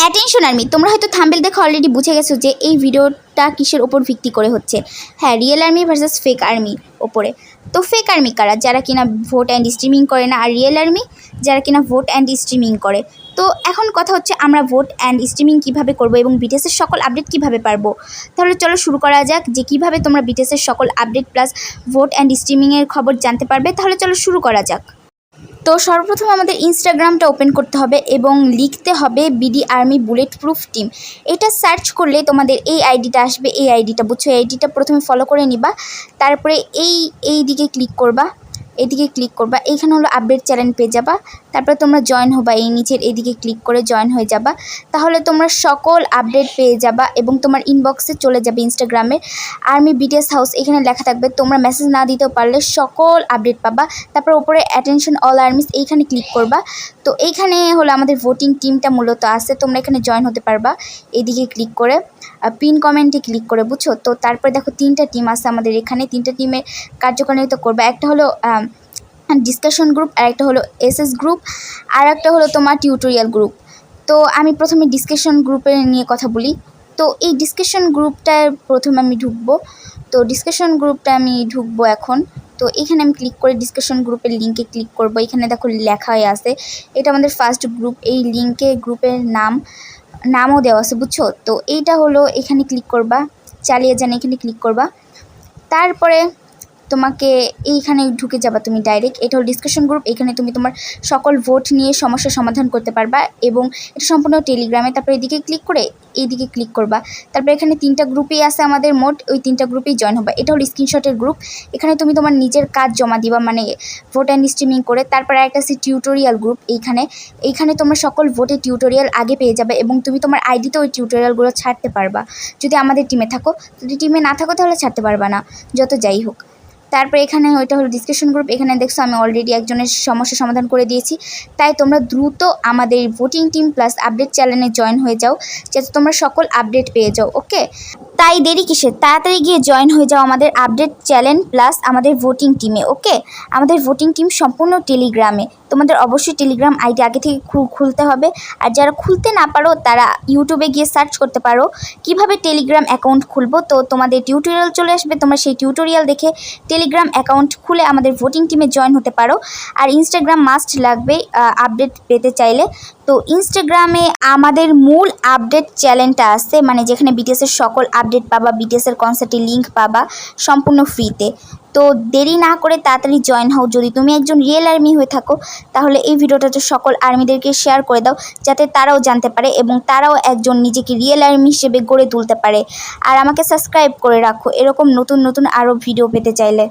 Attention army, তোমরা হয়তো thumbnail দেখে অলরেডি বুঝে গেছো যে এই ভিডিওটা কিসের ওপর ভিত্তি করে হচ্ছে। হ্যাঁ, রিয়েল আর্মি ভার্সেস ফেক আর্মির ওপরে। তো ফেক আর্মি কারা? যারা কিনা ভোট অ্যান্ড স্ট্রিমিং করে না, আর রিয়েল আর্মি যারা কিনা ভোট অ্যান্ড স্ট্রিমিং করে। তো এখন কথা হচ্ছে আমরা ভোট অ্যান্ড স্ট্রিমিং কীভাবে করবো এবং বিটিএসের সকল আপডেট কীভাবে পারবো। তাহলে চলো শুরু করা যাক যে কীভাবে তোমরা বিটিএসের সকল আপডেট প্লাস ভোট অ্যান্ড স্ট্রিমিংয়ের খবর জানতে পারবে। তাহলে চলো শুরু করা যাক। তো সর্বপ্রথম আমাদের ইনস্টাগ্রামটা ওপেন করতে হবে এবং লিখতে হবে BD army bullet proof team. এটা সার্চ করলে তোমাদের এই আইডিটা আসবে, এই আইডিটা বুঝছো, এই আইডিটা প্রথমে ফলো করে নিবা। তারপরে এই দিকে ক্লিক করবা, এদিকে ক্লিক করবা, এইখানে হলো আপডেট চ্যানেল পেয়ে যাবা। তারপরে তোমরা জয়েন হবা, এই নিচের এদিকে ক্লিক করে জয়েন হয়ে যাবা। তাহলে তোমরা সকল আপডেট পেয়ে যাবা এবং তোমার ইনবক্সে চলে যাবে ইনস্টাগ্রামের আর্মি বিটিএস হাউস, এখানে লেখা থাকবে। তোমরা মেসেজ না দিতেও পারলে সকল আপডেট পাবা। তারপর উপরে অ্যাটেনশন অল আর্মিস, এইখানে ক্লিক করবা। তো এইখানে হলো আমাদের ভোটিং টিমটা মূলত আছে, তোমরা এখানে জয়েন হতে পারবা এইদিকে ক্লিক করে, পিন কমেন্টে ক্লিক করে, বুঝছো। তো তারপরে দেখো 3টা টিম আছে আমাদের এখানে, 3টা টিমের কার্যকারিতা করবা। একটা হলো ডিসকাশন গ্রুপ, আর একটা হলো এসএস গ্রুপ, আর একটা হলো তোমার টিউটোরিয়াল গ্রুপ। তো আমি প্রথমে ডিসকাশন গ্রুপের নিয়ে কথা বলি। তো এই ডিসকাশন গ্রুপটায় প্রথমে আমি ঢুকবো। তো ডিসকাশন গ্রুপটা আমি ঢুকবো এখন। তো এখানে আমি ক্লিক করে ডিসকাশন গ্রুপের লিঙ্কে ক্লিক করব। এখানে দেখো লেখা হয়ে আছে এটা আমাদের ফার্স্ট গ্রুপ, এই লিঙ্কে গ্রুপের নামও দেওয়া আছে, বুঝছো। তো এইটা হলো, এখানে ক্লিক করবা, চালিয়ে যান, এখানে ক্লিক করবা। তারপরে তোমাকে এইখানে ঢুকে যাবা তুমি ডাইরেক্ট। এটা হলো ডিসকাশন গ্রুপ, এখানে তুমি তোমার সকল ভোট নিয়ে সমস্যার সমাধান করতে পারবা এবং এটা সম্পূর্ণ টেলিগ্রামে। তারপরে এদিকে ক্লিক করে এইদিকে ক্লিক করবা। তারপরে এখানে 3টা গ্রুপেই আছে আমাদের মোট, ওই 3টা গ্রুপেই জয়েন হবা। এটা হলো স্ক্রিনশটের গ্রুপ, এখানে তুমি তোমার নিজের কাজ জমা দিবা, মানে ভোট অ্যান্ড স্ট্রিমিং করে। তারপরে একটা আছে টিউটোরিয়াল গ্রুপ, এইখানে তোমরা সকল ভোটের টিউটোরিয়াল আগে পেয়ে যাবে এবং তুমি তোমার আইডিতে ওই টিউটোরিয়ালগুলো ছাড়তে পারবা যদি আমাদের টিমে থাকো। যদি টিমে না থাকো তাহলে ছাড়তে পারবা না, যত যাই হোক। তারপরে এখানে ওইটা হলো ডিসকাশন গ্রুপ, এখানে দেখছো আমি অলরেডি একজনের সমস্যা সমাধান করে দিয়েছি। তাই তোমরা দ্রুত আমাদের ভোটিং টিম প্লাস আপডেট চ্যানেলে জয়েন হয়ে যাও, যাতে তোমরা সকল আপডেট পেয়ে যাও। ওকে, তাই দেরি কিসের, তাড়াতাড়ি গিয়ে জয়েন হয়ে যাও আমাদের আপডেট চ্যানেল প্লাস আমাদের ভোটিং টিমে। ওকে, আমাদের ভোটিং টিম সম্পূর্ণ টেলিগ্রামে, তোমাদের অবশ্যই টেলিগ্রাম আইডি আগে থেকে খুলতে হবে। আর যারা খুলতে না পারো তারা ইউটিউবে গিয়ে সার্চ করতে পারো কিভাবে টেলিগ্রাম অ্যাকাউন্ট খুলবো। তো তোমাদের টিউটোরিয়াল চলে আসবে, তোমরা সেই টিউটোরিয়াল দেখে টেলিগ্রাম অ্যাকাউন্ট খুলে আমাদের ভোটিং টিমে জয়েন হতে পারো। আর ইনস্টাগ্রাম মাস্ট লাগবে আপডেট পেতে চাইলে। তো ইনস্টাগ্রামে আমাদের মূল আপডেট চ্যানেলটা আছে, মানে যেখানে বিটিএসের সকল আপডেট পাবা, বিটিএসের কনসার্টের লিঙ্ক পাবা সম্পূর্ণ ফ্রিতে। তো দেরি না করে তাড়াতাড়ি জয়েন হও। যদি তুমি একজন রিয়েল আর্মি হয়ে থাকো তাহলে এই ভিডিওটা সকল আর্মিদেরকে শেয়ার করে দাও, যাতে তারাও জানতে পারে এবং তারাও একজন নিজেকে রিয়েল আর্মি হিসেবে গড়ে তুলতে পারে। আর আমাকে সাবস্ক্রাইব করে রাখো এরকম নতুন নতুন আরও ভিডিও পেতে চাইলে।